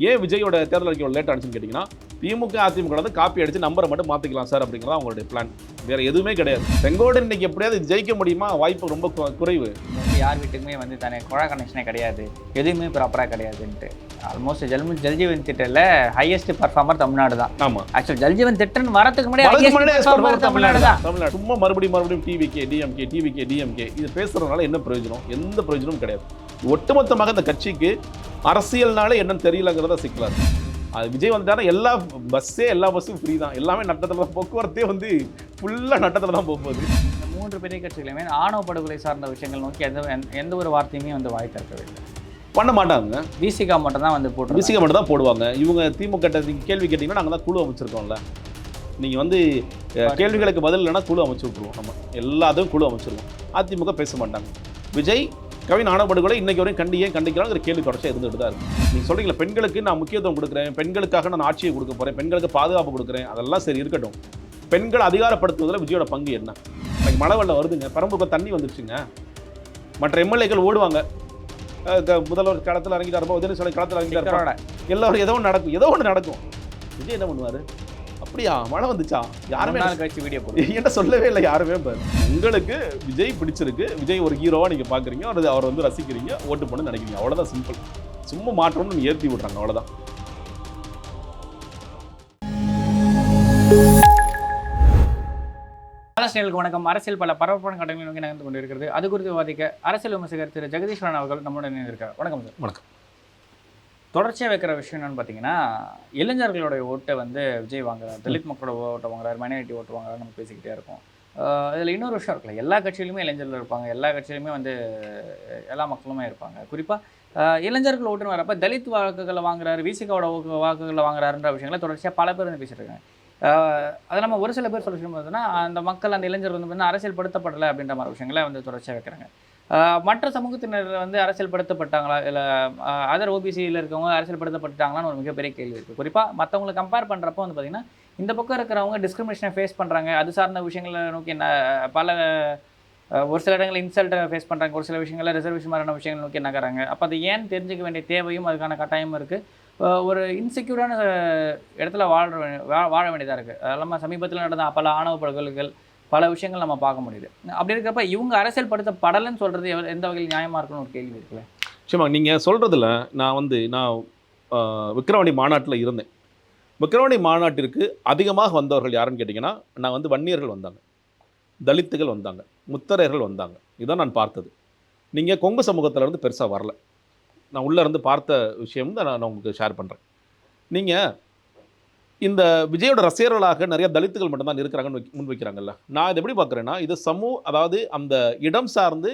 ஏன் விஜயோட தேர்தல் அறிக்கை லேட் ஆனிச்சுன்னு கேட்டிங்கன்னா திமுக அதிமுக வந்து காப்பி அடித்து நம்பரை மட்டும் மாற்றிக்கலாம் சார் அப்படிங்கிறதா அவங்களுடைய பிளான். வேறு எதுவுமே கிடையாது. செங்கோடன் இன்னைக்கு எப்படியாவது ஜெயிக்க முடியுமா? வாய்ப்பு ரொம்ப குறைவு. யார் வீட்டுக்குமே வந்து தானே குழா கனெக்ஷனே கிடையாது, எதுவுமே ப்ராப்பராக கிடையாதுன்ட்டு. ஆல்மோஸ்ட் ஜல்ஜீவன் திட்டத்தில் ஹையஸ்ட் பர்ஃபார்மர் தமிழ்நாடு தான். ஆமாம், ஆக்சுவலி ஜல்ஜீவன் திட்டம் வரதுக்கு முன்னாடி தமிழ்நாடு தான். சும்மா மறுபடியும் டிவிகே டிஎம்கே இது பேசுறதுனால என்ன பிரயோஜனம்? எந்த பிரயோஜனமும் கிடையாது. ஒட்டுமொத்தமாக இந்த கட்சிக்கு அரசியல்னாலே என்னன்னு தெரியலங்கிறத சிக்கலா இருக்கு. அது விஜய் வந்துட்டானா எல்லா பஸ்ஸும் ஃப்ரீ தான். எல்லாமே நட்டத்தில் தான். போக்குவரத்தே வந்து ஃபுல்லாக நட்டத்தில் தான் போகுது. இந்த 3 பெரிய கட்சிகளுமே ஆணவ படுகொலை சார்ந்த விஷயங்கள் நோக்கி எந்த ஒரு வார்த்தையுமே வந்து வாய் திறக்கவில்லை. பண்ண மாட்டாங்க. விசிகா மட்டும் தான் வந்து போட்டு விசிகா மட்டும் தான் போடுவாங்க. இவங்க திமுக கேள்வி கேட்டிங்கன்னா நாங்கள் தான் குழு அமைச்சிருக்கோம்ல. நீங்கள் வந்து கேள்விகளுக்கு பதில் இல்லைன்னா குழு அமைச்சு விட்ருவோம். நம்ம எல்லாத்தையும் குழு அமைச்சிருவோம். அதிமுக பேச மாட்டாங்க. விஜய் கவின் ஆணவப்படுகொலை இன்னைக்கு வரையும் கண்டிக்கிறாங்கிற கேள்வி தொடர்ச்சியாக இருந்துகிட்டு தான் இருக்குது. நீங்கள் சொல்கிறீங்களா பெண்களுக்கு நான் முக்கியத்துவம் கொடுக்குறேன், பெண்களுக்காக நான் ஆட்சியை கொடுக்க போகிறேன், பெண்களுக்கு பாதுகாப்பு கொடுக்குறேன், அதெல்லாம் சரி இருக்கட்டும். பெண்களை அதிகாரப்படுத்துவதில் விஜயோட பங்கு என்ன? இன்னைக்கு மழை வெள்ளம் வருதுங்க, பெரம்பலூர் தண்ணி வந்துருச்சுங்க, மற்ற எம்எல்ஏக்கள் ஓடுவாங்க, முதல்வர் களத்தில் இறங்கிட்டாருப்பா, உதயநிதி களத்தில் இறங்கிட்டாரு, எல்லாரும் ஏதோ ஒன்று நடக்கும். விஜய் என்ன பண்ணுவார்? அப்படியா மழை வந்துச்சா? யாருமே கழிச்சு வீடியோ போட்டு என்ன சொல்லவே இல்லை யாருமே. உங்களுக்கு விஜய் பிடிச்சிருக்கு, விஜய் ஒரு ஹீரோவா நீங்க பாக்குறீங்க, அவர் வந்து ரசிக்கிறீங்க, ஓட்டு பண்ணு நினைக்கிறீங்க, அவ்வளவுதான் சிம்பிள். சும்மா மாற்றம்னு ஏற்றி விடுறாங்க, அவ்வளவுதான். வணக்கம். அரசியல் பல பரபரப்பான கட்டங்களை நோக்கி நகர்ந்து கொண்டிருக்கிறது. அது குறித்து விவாதிக்க அரசியல் விமர்சகர் திரு ஜெகதீஸ்வரன் அவர்கள் நம்முடன் இருக்கார். வணக்கம் சார். வணக்கம். தொடர்ச்சியாக வைக்கிற விஷயம் என்னன்னு பார்த்தீங்கன்னா, இளைஞர்களுடைய ஓட்டை வந்து விஜய் வாங்குறாரு, தலித் மக்களோட ஓட்டை வாங்குறாரு, மைனாரிட்டி ஓட்டு வாங்குறாரு, நம்ம பேசிக்கிட்டே இருக்கோம். இதில் இன்னொரு விஷயம் இருக்குல்ல, எல்லா கட்சியிலுமே இளைஞர்கள் இருப்பாங்க, எல்லா கட்சியிலுமே வந்து எல்லா மக்களுமே இருப்பாங்க. குறிப்பாக இளைஞர்கள் ஓட்டுன்னு வரப்போ தலித் வாக்குகளை வாங்குறாரு, விசிகாவோட வாக்குகளை வாங்குறாருன்ற விஷயங்களை தொடர்ச்சியாக பல பேர் வந்து பேசிட்டு இருக்காங்க. அது நம்ம ஒரு சில பேர் சொல்ல விஷயம் பார்த்தீங்கன்னா, அந்த மக்கள் அந்த இளைஞர் வந்து பார்த்தீங்கன்னா அரசியல்படுத்தப்படலை அப்படின்ற மாதிரி விஷயங்களை வந்து தொடர்ச்சியாக வைக்கிறாங்க. மற்ற சமூகத்தினர் வந்து அரசியல்படுத்தப்பட்டாங்களா, இல்லை அதர் ஓபிசியில் இருக்கவங்க அரசியல்படுத்தப்பட்டாங்களான்னு ஒரு மிகப்பெரிய கேள்வி இருக்குது. குறிப்பாக மற்றவங்களை கம்பேர் பண்ணுறப்போ வந்து பார்த்திங்கன்னா, இந்த பக்கம் இருக்கிறவங்க டிஸ்கிரிமினேஷனை ஃபேஸ் பண்ணுறாங்க, அது சார்ந்த விஷயங்களை நோக்கி பல ஒரு சில இடங்களில் இன்சல்ட்டை ஃபேஸ் பண்ணுறாங்க, ஒரு சில விஷயங்களில் ரிசர்வேஷன் மாதிரியான விஷயங்கள் நோக்கி நகராங்க. அப்போ அது ஏன் தெரிஞ்சுக்க வேண்டிய தேவையும் அதுக்கான கட்டாயமும் இருக்குது. ஒரு இன்செக்யூரான இடத்துல வாழ வேண்டியதாக இருக்குது. அது இல்லாமல் சமீபத்தில் நடந்த பல ஆணவ படுகொலைகள், பல விஷயங்கள் நம்ம பார்க்க முடியுது. அப்படி இருக்கிறப்ப இவங்க அரசியல்படுத்தப்படலைன்னு சொல்கிறது எந்த வகையில் நியாயமாக இருக்குன்னு ஒரு கேள்வி இருக்குல்ல. நிச்சயமா நீங்கள் சொல்கிறதுல நான் விக்கிரவாண்டி மாநாட்டில் இருந்தேன். விக்கிரவாண்டி மாநாட்டிற்கு அதிகமாக வந்தவர்கள் யாருன்னு கேட்டிங்கன்னா, நான் வந்து வன்னியர்கள் வந்தாங்க, தலித்துகள் வந்தாங்க, முத்தரையர்கள் வந்தாங்க. இதான் நான் பார்த்தது. நீங்கள் கொங்கு சமூகத்திலேருந்து பெருசாக வரல. நான் உள்ளே இருந்து பார்த்த விஷயம் தான் நான் உங்களுக்கு ஷேர் பண்ணுறேன். நீங்கள் இந்த விஜயோட ரசிகர்களாக நிறைய தலித்துகள் மட்டும்தான் இருக்கிறாங்கன்னு முன்வைக்கிறாங்கல்ல. நான் இதை எப்படி பார்க்குறேன்னா, இது அதாவது அந்த இடம் சார்ந்து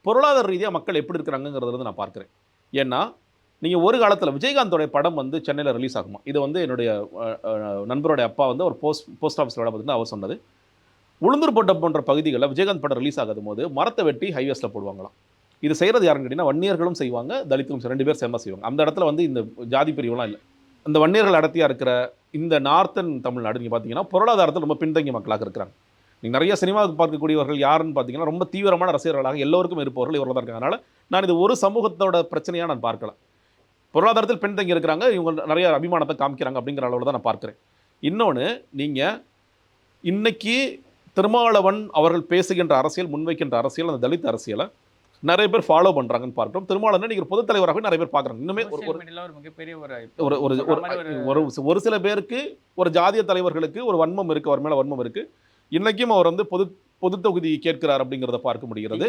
பொருளாதார ரீதியாக மக்கள் எப்படி இருக்கிறாங்கிறத நான் பார்க்குறேன். ஏன்னா நீங்கள் ஒரு காலத்தில் விஜயகாந்தோடைய படம் வந்து சென்னையில் ரிலீஸ் ஆகுமா, இது வந்து என்னுடைய நண்பருடைய அப்பா வந்து ஒரு போஸ்ட் ஆஃபீஸில் பார்த்தீங்கன்னா அவர் சொன்னது. உளுந்தூர் போட்ட போன்ற பகுதிகளில் விஜயகாந்த் படம் ரிலீஸ் ஆகும் போது மரத்தை வெட்டி ஹைவேஸில் போடுவாங்களாம். இது செய்கிறது யாருன்னு கேட்டிங்கன்னா, வன்னியர்களும் செய்வாங்க, தலித்தும் 2 பேர் சேர்ந்தா செய்வாங்க. அந்த இடத்துல வந்து இந்த ஜாதி பிரிவுலாம் இல்லை. இந்த வன்னியர்கள் அடர்த்தியாக இருக்கிற இந்த நார்த்தன் தமிழ்நாடு நீங்கள் பார்த்தீங்கன்னா பொருளாதாரத்தில் ரொம்ப பின்தங்கிய மக்களாக இருக்கிறாங்க. நீங்கள் நிறைய சினிமாவுக்கு பார்க்கக்கூடியவர்கள் யாருன்னு பார்த்தீங்கன்னா ரொம்ப தீவிரமான ரசிகர்களாக எல்லோருக்கும் இருப்பவர்கள் இவர்கள் தான் இருக்காங்க. அதனால் நான் இது ஒரு சமூகத்தோட பிரச்சனையாக நான் பார்க்கல. பொருளாதாரத்தில் பின்தங்கி இருக்கிறாங்க, இவங்க நிறைய அபிமானத்தை காமிக்கிறாங்க அப்படிங்கிற அளவில் தான் நான் பார்க்குறேன். இன்னொன்று, நீங்கள் இன்னைக்கு திருமாவளவன் அவர்கள் பேசுகின்ற அரசியல், முன்வைக்கின்ற அரசியல், அந்த தலித் அரசியலை நிறைய பேர் ஃபாலோ பண்ணுறாங்கன்னு பார்க்குறோம். திருமாவளவன் நீங்கள் பொதுத் தலைவராகவே நிறைய பேர் பார்க்குறாங்க. இன்னுமே ஒரு சில பேருக்கு, ஒரு ஜாதிய தலைவர்களுக்கு ஒரு வன்மம் இருக்குது, அவர் மேலே வன்மம் இருக்குது. இன்றைக்கும் அவர் வந்து பொது தொகுதி கேட்கிறார் அப்படிங்கிறத பார்க்க முடிகிறது.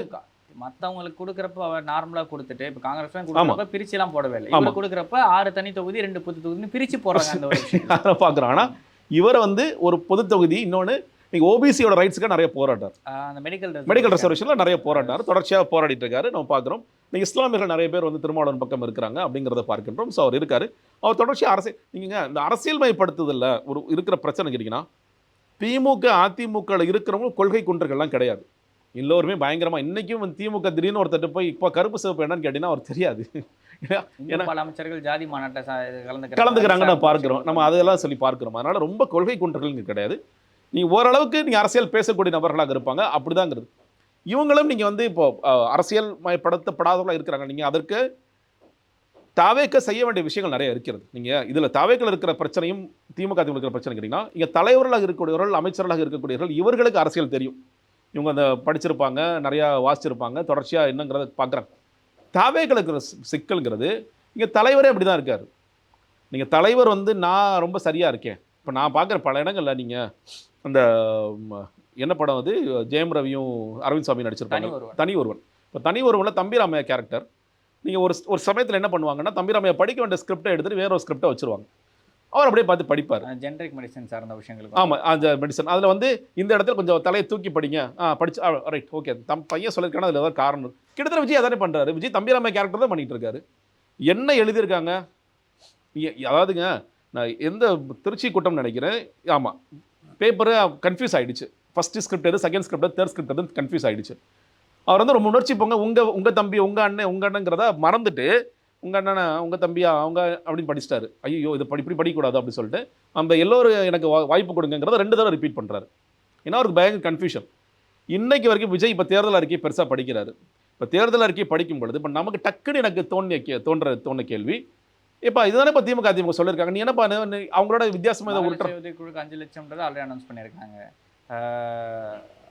மற்றவங்களுக்கு கொடுக்குறப்ப அவர் நார்மலாக கொடுத்துட்டு, இப்போ காங்கிரஸ் பிரிச்சுலாம் போடவே இல்லை. இவங்க கொடுக்குறப்ப 6 தனி தொகுதி 2 பொது தொகுதின்னு பிரித்து போடுறாங்க. அந்த ஒரு விஷயம் பார்க்குறோம். ஆனால் இவர் வந்து ஒரு பொது தொகுதி, இன்னொன்று நீங்கள் ஓபிசியோட ரைட்ஸுக்கு நிறைய போராட்டார், அந்த மெடிக்கல் ரிசர்வேஷனில் நிறைய போராட்டார், தொடர்ச்சியாக போராடிட்டு இருக்காரு. நம்ம பார்க்குறோம். நீங்கள் இஸ்லாமியர்கள் நிறைய பேர் வந்து திருமாவளவன் பக்கம் இருக்கிறாங்க அப்படிங்கிறத பார்க்கின்றோம். ஸோ அவர் இருக்கார். அவர் தொடர்ச்சியாக நீங்கள் இந்த அரசியல்மயப்படுத்துதலில் ஒரு இருக்கிற பிரச்சனை கேட்டிங்கன்னா, திமுக அதிமுகவில் இருக்கிறவங்க கொள்கை குன்றர்கள்லாம் கிடையாது. எல்லோருமே பயங்கரமாக இன்றைக்கும் வந்து திமுக திடீர்னு ஒருத்தட்டு போய் இப்போ கருப்பு சிவப்பு என்னன்னு கேட்டிங்கன்னா அவர் தெரியாது. ஏன்னா பல அமைச்சர்கள் ஜாதி மாநாட்டை கலந்துக்கிறாங்க நான் பார்க்குறோம். நம்ம அதெல்லாம் சொல்லி பார்க்குறோம். அதனால் ரொம்ப கொள்கை குன்றர்கள் இங்கே கிடையாது. நீங்கள் ஓரளவுக்கு நீங்கள் அரசியல் பேசக்கூடிய நபர்களாக இருப்பாங்க, அப்படிதாங்கிறது. இவங்களும் நீங்கள் வந்து இப்போ அரசியல் மயப்படுத்தப்படாதவர்களாக இருக்கிறாங்க. நீங்கள் அதற்கு தாவேக்க செய்ய வேண்டிய விஷயங்கள் நிறைய இருக்கிறது. நீங்கள் இதில் தாவேக்கில் இருக்கிற பிரச்சனையும் திமுக இருக்கிற பிரச்சனை கேட்டிங்கன்னா, இங்கே தலைவர்களாக இருக்கக்கூடியவர்கள், அமைச்சர்களாக இருக்கக்கூடியவர்கள், இவர்களுக்கு அரசியல் தெரியும். இவங்க அந்த படிச்சிருப்பாங்க, நிறையா வாசிச்சிருப்பாங்க, தொடர்ச்சியாக என்னங்கிறத பார்க்குறாங்க. தாவேக்கில் இருக்கிற சிக்கல்ங்கிறது இங்கே தலைவரே அப்படி தான் இருக்கார். நீங்கள் தலைவர் வந்து நான் ரொம்ப சரியாக இருக்கேன். இப்போ நான் பார்க்குற பல இடங்களில் நீங்கள் அந்த என்ன படம் அது ஜெயம் ரவியும் அரவிந்த் சாமியும் நடிச்சிருப்பாங்க, தனி ஒருவன். இப்போ தனி ஒருவனில் தம்பிராமையா கேரக்டர் நீங்கள் ஒரு சமயத்தில் என்ன பண்ணுவாங்கன்னா, தம்பிராமையா படிக்க வேண்டிய ஸ்கிரிப்டை எடுத்துகிட்டு வேற ஒரு ஸ்கிரிப்டை வச்சுருவாங்க. அவர் அப்படியே பார்த்து படிப்பார். ஜெனரிக் மெடிசன் சார்ந்த விஷயங்களுக்கு. ஆமாம், அந்த மெடிசன் அதில் வந்து இந்த இடத்துல கொஞ்சம் தலையை தூக்கி படிங்க, படிச்சு ரைட் ஓகே பையன் சொல்லியிருக்கானா அதில் ஏதாவது காரணம். கிட்டத்தட்ட விஜய் அதானே பண்ணுறாரு. விஜய் தம்பிராமையா கேரக்டர் தான் பண்ணிகிட்டு இருக்காரு. என்ன எழுதியிருக்காங்க அதாவதுங்க, நான் எந்த திருச்சி கூட்டம் நினைக்கிறேன், ஆமாம், பேப்பரு கன்ஃபியூஸ் ஆகிடுச்சு. ஃபஸ்ட்டு ஸ்கிரிப்ட் எது, செகண்ட் ஸ்கிரிப்ட் எது, தேர்ட் ஸ்கிரிப்ட் எது கன்ஃபியூஸ் ஆகிடுச்சு. அவர் வந்து ரொம்ப உணர்ச்சி போங்க, உங்கள் தம்பி உங்கள் அண்ணங்கிறத மறந்துட்டு உங்கள் அண்ணனை உங்கள் தம்பியா அவங்க அப்படின்னு படிச்சிட்டாரு. ஐயோ இது இப்படி படிக்கக்கூடாது அப்படின்னு சொல்லிட்டு நம்ம எல்லோரும் எனக்கு வாய்ப்பு கொடுங்கிறத 2 தடவை ரிப்பீட் பண்ணுறாரு. ஏன்னா அவருக்கு பயங்கர கன்ஃபியூஷன். இன்னைக்கு வரைக்கும் விஜய் இப்போ தேர்தல் அறிக்கை பெருசாக படிக்கிறாரு. இப்போ தேர்தல் அறிக்கை படிக்கும் பொழுது இப்போ நமக்கு டக்குன்னு எனக்கு தோன்ற கேள்வி, இப்போ இதுதானே இப்போ திமுக சொல்லியிருக்காங்க, நீ என்னப்பா அவங்களோட வித்தியாசமாக இதை உருட்டுற குழுக்கு 5 லட்சம்ன்றது ஆல்ரெடி அனௌன்ஸ் பண்ணியிருக்காங்க.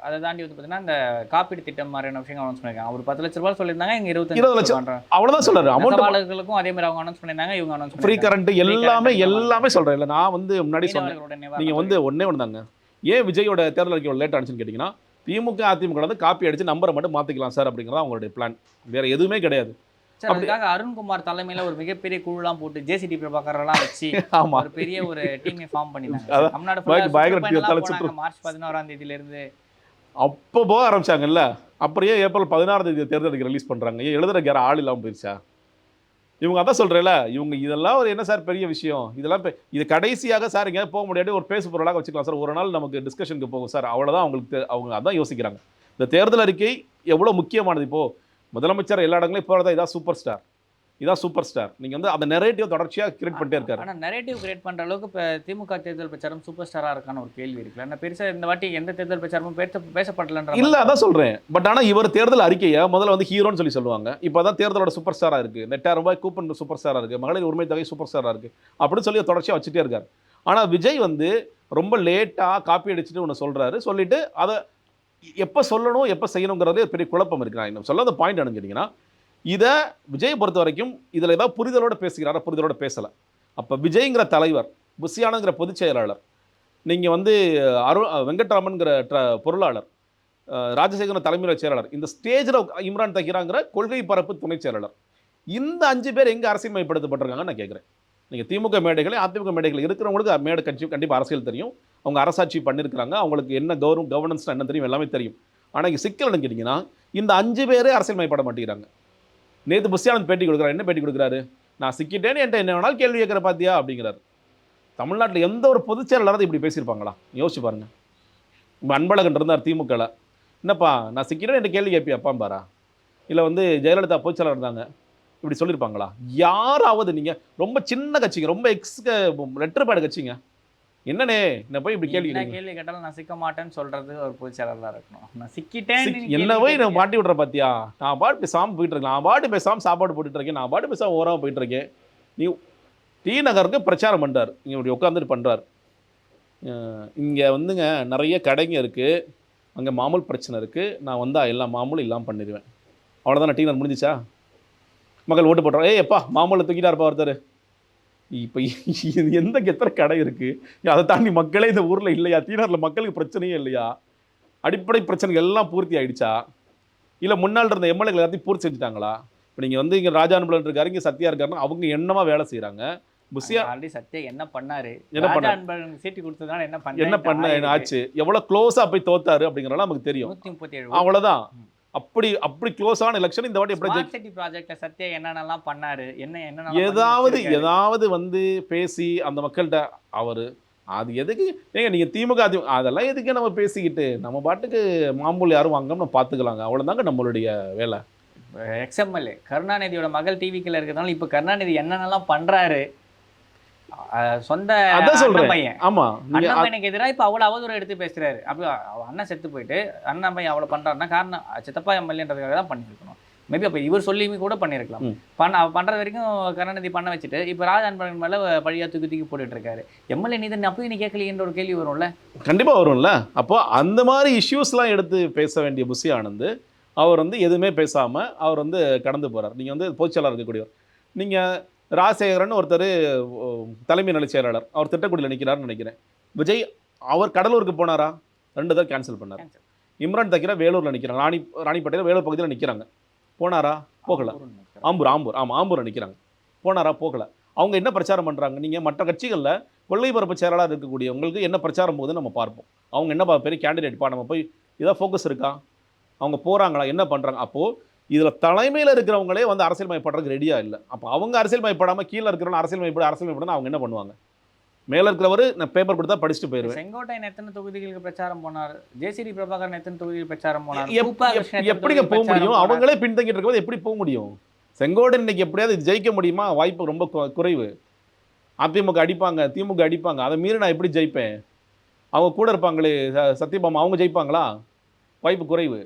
அதை தாண்டி வந்து பார்த்தீங்கன்னா இந்த காப்பீடு திட்டம் மாதிரியான விஷயங்கள் அனௌன்ஸ் பண்ணியிருக்காங்க. அவர் 10 லட்ச ரூபாய் சொல்லியிருந்தாங்க, இங்கே 20 லட்சம் அவ்வளோதான் சொல்றாரு. அமௌண்ட்களுக்கும் அதே மாதிரி அவங்க அனௌன்ஸ் பண்ணியிருந்தாங்க, இவங்க அனௌன்ஸ் ஃப்ரீ கரண்ட் எல்லாமே சொல்கிறேன். இல்லை நான் வந்து முன்னாடி சொன்னேன், நீங்கள் வந்து ஒன்றே தாங்க, ஏன் விஜயோட தேர்தல் அறிக்கை லேட் ஆனிச்சுன்னு கேட்டிங்கன்னா, திமுக அதிமுக வந்து காப்பி அடிச்சு நம்பரை மட்டும் மாற்றிக்கலாம் சார் அப்படிங்கிறத அவங்களுடைய பிளான், வேற எதுவுமே கிடையாது. அதுக்காக அருண்குமார் தலைமையில் ஒரு மிகப்பெரிய குழுலாம் போட்டு ஜேசிடி பிரபாகரெல்லாம் வச்சு ஒரு பெரிய ஒரு டீமை ஃபார்ம் பண்ணினாங்க. தமிழ்நாடு மார்ச் 16ஆம் தேதியிலிருந்து அப்போ போக ஆரம்பிச்சாங்கல்ல. அப்புறம் ஏப்ரல் 16ஆம் தேதி தேர்தலுக்கு ரிலீஸ் பண்ணுறாங்க. எழுதுற கேர ஆள் இல்லாமல் போயிடுச்சா? இவங்க அதான் சொல்கிறேன்ல, இவங்க இதெல்லாம் ஒரு என்ன சார் பெரிய விஷயம், இதெல்லாம் இது கடைசியாக சார் எங்கேயாவது போக முடியாது, ஒரு பேசு பொருளாக வச்சுக்கலாம் சார், ஒரு நாள் நமக்கு டிஸ்கஷனுக்கு போகும் சார், அவ்வளோதான். அவங்க அதான் யோசிக்கிறாங்க. இந்த தேர்தல் அறிக்கை எவ்வளோ முக்கியமானது. இப்போது முதலமைச்சர் எல்லா இடங்களையும் போகிறதா இதான் சூப்பர் ஸ்டார். நீங்கள் வந்து அந்த நெரேட்டிவ் தொடர்ச்சியாக கிரியேட் பண்ணிட்டே இருக்காரு. ஆனால் நெரேட்டிவ் கிரியேட் பண்ணுற அளவுக்கு இப்போ திமுக தேர்தல் பிரச்சாரம் சூப்பர் ஸ்டாராக இருக்கான ஒரு கேள்வி இருக்குல்ல. என்ன பெருசாக இந்த வாட்டி எந்த தேர்தல் பிரச்சாரமும் பேசப்படலன்ற இல்லை, அதான் சொல்கிறேன். பட் ஆனால் இவர் தேர்தல் அறிக்கையை முதல்ல வந்து ஹீரோன்னு சொல்லுவாங்க. இப்போ தான் தேர்தலோட சூப்பர் ஸ்டாராக இருக்குது, 8000 ரூபாய் கூப்பன் சூப்பர் ஸ்டாராக இருக்குது, மகளிர் உரிமை தொகை சூப்பர் ஸ்டாராக இருக்குது அப்படின்னு சொல்லி தொடர்ச்சியாக வச்சுட்டே இருக்காரு. ஆனால் விஜய் வந்து ரொம்ப லேட்டாக காப்பி அடிச்சுட்டு ஒன்று சொல்லிட்டு அதை எப்போ சொல்லணும் எப்போ செய்யணுங்கிறதே பெரிய குழப்பம் இருக்குது. நான் இன்னும் சொல்ல அந்த பாயிண்ட் என்னன்னு கேட்டிங்கன்னா, இதை விஜய் பொறுத்த வரைக்கும் இதில் ஏதாவது புரிதலோடு பேசுகிறாரா, புரிதலோடு பேசலை. அப்போ விஜய்ங்கிற தலைவர், புஷியானங்கிற பொதுச் செயலாளர், நீங்கள் வந்து வெங்கட்ராமன்கிற பொருளாளர், ராஜசேகரன் தலைமையில செயலாளர், இந்த ஸ்டேஜில் இம்ரான் தஹீராங்கிற கொள்கை பரப்பு துணை செயலாளர், இந்த 5 பேர் எங்கே அரசியல்மயப்படுத்தப்பட்டிருக்காங்கன்னு நான் கேட்குறேன். நீங்கள் திமுக மேடைகளே அதிமுக மேடைகள் இருக்கிறவங்களுக்கு மேடை கட்சி கண்டிப்பாக அரசியல் தெரியும், அவங்க அரசாட்சி பண்ணியிருக்கிறாங்க, அவங்களுக்கு என்ன கவர்னன்ஸ்னால் என்ன தெரியும், எல்லாமே தெரியும். ஆனால் இங்கே சிக்கல் என்னன்னு கேட்டிங்கன்னா, இந்த 5 பேரே அரசியல்மயப்பட மாட்டேங்கிறாங்க. நேற்று புஷியானந்த் பேட்டி கொடுக்குறாரு. என்ன பேட்டி கொடுக்குறாரு? நான் சிக்கிட்டேன்னு என்கிட்ட என்ன வேணாலும் கேள்வி கேட்குற பார்த்தியா அப்படிங்கிறாரு. தமிழ்நாட்டில் எந்த ஒரு பொதுச் செயலாளராக இப்படி பேசியிருப்பாங்களா? யோசிச்சு பாருங்க. இப்போ அன்பழகன் இருந்தார் திமுகவில், என்னப்பா நான் சிக்கிட்டேன்னு என்கிட்ட கேள்வி கேட்பியாப்பான் பாரா? இல்லை வந்து ஜெயலலிதா பொதுச் செயலாளர் இருந்தாங்க, இப்படி சொல்லியிருப்பாங்களா? யாராவது நீங்கள் ரொம்ப சின்ன கட்சிங்க, ரொம்ப லெட்டர் பேட் கட்சிங்க, என்னண்ணே என்ன போய் இப்படி கேள்வி கேட்டாலும் நான் சிக்க மாட்டேன்னு சொல்றது ஒரு பொதுச் செயலாளராக இருக்கணும். நான் சிக்கிட்டேன் என்ன போய் நான் மாட்டி விட்ற பார்த்தியா? நான் பாட்டு பேசாமல் போயிட்டு இருக்கேன், நான் பாட்டு பேசாமல் சாப்பாடு போட்டுட்டு இருக்கேன், நான் பாட்டு பேசாமல் ஓரமாக போயிட்டு இருக்கேன். நீ டி நகருக்கு பிரச்சாரம் பண்ணுறாரு, இங்கே இப்படி உட்காந்துட்டு பண்ணுறாரு. இங்கே வந்துங்க நிறைய கடைங்க இருக்குது, அங்கே மாமூல் பிரச்சனை இருக்குது, நான் வந்தால் எல்லா மாமூலும் இல்லாமல் பண்ணிடுவேன், அவ்வளோதானே. டி நகர் முடிஞ்சிச்சா? மக்கள் ஓட்டு போட்டுறோம், எப்பா மாமூலை தூக்கிட்டாருப்பா ஒருத்தர். இப்போ எந்த எத்தனை கடை இருக்குது? அதை தாண்டி மக்களே இந்த ஊரில் இல்லையா? தீனாரில் மக்களுக்கு பிரச்சனையே இல்லையா? அடிப்படை பிரச்சனைகள் எல்லாம் பூர்த்தி ஆகிடுச்சா? இல்லை முன்னாள் இருந்த எம்எல்ஏகள் எல்லாத்தையும் பூர்த்தி செஞ்சுட்டாங்களா? இப்போ நீங்கள் வந்து இங்கே ராஜான்பலன் இருக்காரு, இங்கே சத்யா இருக்காருன்னா அவங்க என்னமா வேலை செய்கிறாங்க? சத்யா என்ன பண்ணாரு, சீட்டு கொடுத்ததுனால என்ன பண்ண ஆச்சு, எவ்வளோ க்ளோஸாக போய் தோத்தாரு அப்படிங்கிறதெல்லாம் நமக்கு தெரியும். 137 அவ்வளோதான். அப்படி க்ளோஸான எலெக்ஷன் இந்த வாட்டி எப்படி சிட்டி ப்ராஜெக்ட்ல சத்யா என்னென்னலாம் பண்ணாரு, ஏதாவது வந்து பேசி அந்த மக்கள்கிட்ட அவர் அது எதுக்கு நீங்கள் திமுக அதெல்லாம் எதுக்கு நம்ம பேசிக்கிட்டு நம்ம பாட்டுக்கு மாமூல் யாரும் வாங்காம நம்ம பார்த்துக்கலாங்க, அவ்வளோதாங்க நம்மளுடைய வேலை. எக்ஸ்எம்எல்ஏ கருணாநிதியோட மகள் டிவிக்கில் இருக்கிறதுனால இப்போ கருணாநிதி என்னென்னலாம் பண்றாரு, சொந்த பையன் அண்ணாமலைக்கு எதிராக இப்போ அவ்வளோ அவதூறு எடுத்து பேசுறாரு. அப்படி அண்ணன் செத்து போயிட்டு அண்ணன் பையன் அவ்வளோ பண்றாருன்னா காரணம் சித்தப்பா எம்எல்ஏன்றதுக்காக தான் பண்ணியிருக்கணும். மேபி அப்போ இவர் சொல்லியுமே கூட பண்ணியிருக்கலாம். பண்ணுறது வரைக்கும் கருணாநிதி பண்ண வச்சுட்டு இப்போ ராஜ அன்பழகன் மேலே பழியா தூக்கி போட்டுட்டு இருக்காரு. எம்எல்ஏ நீ தான் அப்பயும் நீ கேட்கலையன்ற ஒரு கேள்வி வரும்ல. கண்டிப்பாக வரும்ல. அப்போ அந்த மாதிரி இஷ்யூஸ்லாம் எடுத்து பேச வேண்டிய புஷி ஆனந்த் அவர் வந்து எதுவுமே பேசாமல் அவர் வந்து கடந்து போகிறார். நீங்கள் வந்து பொதுச்செயலாளர் இருக்கக்கூடியவர். நீங்கள் ராஜசேகரன் ஒருத்தர் தலைமை நிலை செயலாளர், அவர் திட்டக்குடியில் நிற்கிறாருன்னு நினைக்கிறேன். விஜய் அவர் கடலூருக்கு போனாரா? 2 தடவை கேன்சல் பண்ணார். இம்ரான் தக்கீரா வேலூரில் நிற்கிறாங்க, ராணிப்பேட்டையில் வேலூர் பகுதியில் நிற்கிறாங்க. போனாரா? போகலை. ஆம்பூர் ஆமாம் ஆம்பூரில் நிற்கிறாங்க. போனாரா? போகலை. அவங்க என்ன பிரச்சாரம் பண்ணுறாங்க? நீங்கள் மற்ற கட்சிகளில் கொள்கை பரப்பு செயலாளர் இருக்கக்கூடியவங்களுக்கு என்ன பிரச்சாரம் போகுதுன்னு நம்ம பார்ப்போம். அவங்க என்ன பெரிய கேண்டிடேட்ப்பா, நம்ம போய் இதாக ஃபோக்கஸ் இருக்கா, அவங்க போகிறாங்களா, என்ன பண்ணுறாங்க? அப்போது இதில் தலைமையில் இருக்கிறவங்களே வந்து அரசியல் மயப்படுறதுக்கு ரெடியாக இல்லை. அப்போ அவங்க அரசியல் மயப்படாமல் கீழே இருக்கிறவங்க அரசியல் மயப்படணும். அவங்க என்ன பண்ணுவாங்க? மேலே இருக்கிறவர் நான் பேப்பர் கொடுத்தா படிச்சுட்டு போயிடுவேன். செங்கோட்டையன் எத்தனை தொகுதிகளுக்கு பிரச்சாரம் போனார்? ஜேசிடி பிரபாகரன் எத்தனை தொகுதிகள் பிரச்சாரம் போனார்? எப்படிங்க போக முடியும்? அவங்களே பின்தங்கிட்டு இருக்கும்போது எப்படி போக முடியும்? செங்கோட்டையன் இன்னைக்கு எப்படியாவது ஜெயிக்க முடியுமா? வாய்ப்பு ரொம்ப குறைவு. அதிமுக அடிப்பாங்க, திமுக அடிப்பாங்க, அதை மீறி நான் எப்படி ஜெயிப்பேன்? அவங்க கூட இருப்பாங்களே சத்யபாமா, அவங்க ஜெயிப்பாங்களா? வாய்ப்பு குறைவு.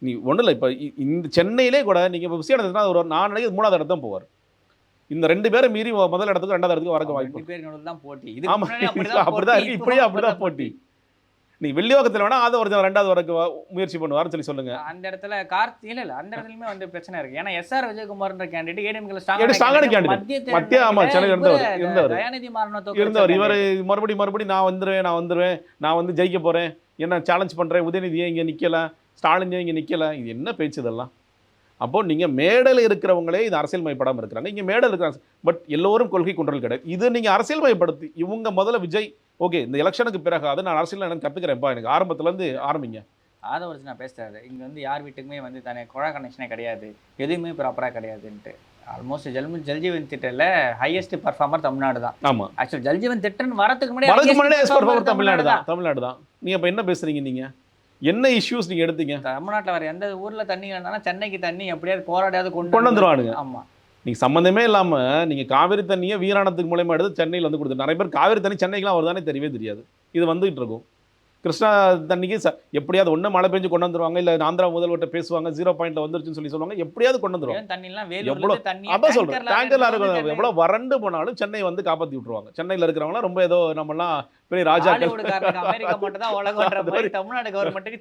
நீ ஒன்றும் இல்லை. இப்போ இந்த சென்னையிலே கூட நீங்கள் இப்போ விஷயம் நடந்ததுன்னா ஒரு நான் நினைக்கிறது 3வது இடம் தான் போவார். இந்த 2 பேரை மீறி முதல் இடத்துக்கு 2வது இடத்துக்கு வரக்க வாய்ப்பு. 2 பேர் தான் போட்டி. ஆமாம், அப்படிதான் இருக்கு. இப்படியே அப்படிதான் போட்டி. நீ வெள்ளிவாக்கத்தில் வேணா அதை ஒரு 2வது வரக்கு முயற்சி பண்ணுவார்னு சொல்லி சொல்லுங்க. அந்த இடத்துல இல்ல அந்த இடத்துலயுமே வந்து பிரச்சனை இருக்கு. ஏன்னா எஸ்ஆர் விஜயகுமார்ன்ற கேண்டிடேட் ஏடிஎம்கேல ஸ்ட்ராங்கான கேண்டிடேட். மத்திய ஆமா சென்னையில் இருந்தவர் தயாநிதி மாறன் இருந்தவர். இவர் மறுபடியும் நான் வந்துருவேன், நான் வந்து ஜெயிக்க போறேன், என்ன சேலஞ்ச் பண்றேன், உதயநிதியை இங்கே நிக்கல, ஸ்டாலின் இங்கே நிக்கல, இது என்ன பேச்சு இதெல்லாம்? அப்போ நீங்கள் மேடையில் இருக்கிறவங்களே இது அரசியல் மயப்படாமல் இருக்கிறாங்க. இங்கே மேடையில் இருக்கிறாங்க, பட் எல்லோரும் கொள்கை குன்றல் கிடையாது. இது நீங்கள் அரசியல் மயப்படுத்தி இவங்க முதல்ல விஜய் ஓகே இந்த எலெக்ஷனுக்கு பிறகு அதை நான் அரசியல் எனக்கு கற்றுக்கிறேன்ப்பா, எனக்கு ஆரம்பத்துலேருந்து ஆரம்பிங்க. அதை வச்சு நான் பேசுறாரு. இங்கே வந்து யார் வீட்டுக்குமே வந்து தனி குழா கனெக்ஷனே கிடையாது, எதுவுமே ப்ராப்பராக கிடையாதுன்ட்டு. ஆல்மோஸ்ட் ஜல்ஜீவன் திட்டத்தில் ஹையஸ்ட் பர்ஃபார்மர் தமிழ்நாடு தான். ஆமாம், ஆக்சுவலி ஜல்ஜீவன் திட்டம்னு வரதுக்கு முன்னாடி தமிழ்நாடு தான். நீங்கள் இப்போ என்ன பேசுறீங்க? நீங்கள் என்ன இஷ்யூஸ் நீங்கள் எடுத்தீங்க? தமிழ்நாட்டில் வர எந்த ஊரில் தண்ணி வேணாலும் சென்னைக்கு தண்ணி எப்படியாவது போராடியாவது கொண்டு வந்துருவானுங்க. ஆமாம், நீங்கள் சம்மந்தமே இல்லாமல் நீங்கள் காவிரி தண்ணியை வீராணத்துக்கு மூலமாக எடுத்து சென்னையில் வந்து கொடுத்து நிறைய பேர் காவிரி தண்ணி சென்னைக்குலாம் வருதானே தெரியவே தெரியாது. இது வந்துகிட்டு இருக்கும். கிருஷ்ணா தண்ணிக்கு எப்படியாவது ஒன்று மழை பெஞ்சு கொண்டு வந்துருவாங்க, இல்லை ஆந்திரா முதல்வர்கிட்ட பேசுவாங்க 0 பாயிண்ட்ல வந்துருச்சுன்னு சொல்லி சொல்லுவாங்க, எப்படியாவது கொண்டு வந்துருவாங்க. எவ்வளோ அதான் சொல்கிறேன், டேங்கர்லாம் இருக்கிற எவ்வளோ வறண்டு போனாலும் சென்னை வந்து காப்பாற்றி விட்டுருவாங்க. சென்னையில் இருக்கிறவங்களாம் ரொம்ப ஏதோ நம்மளாம் பெரிய ராஜாக்கள்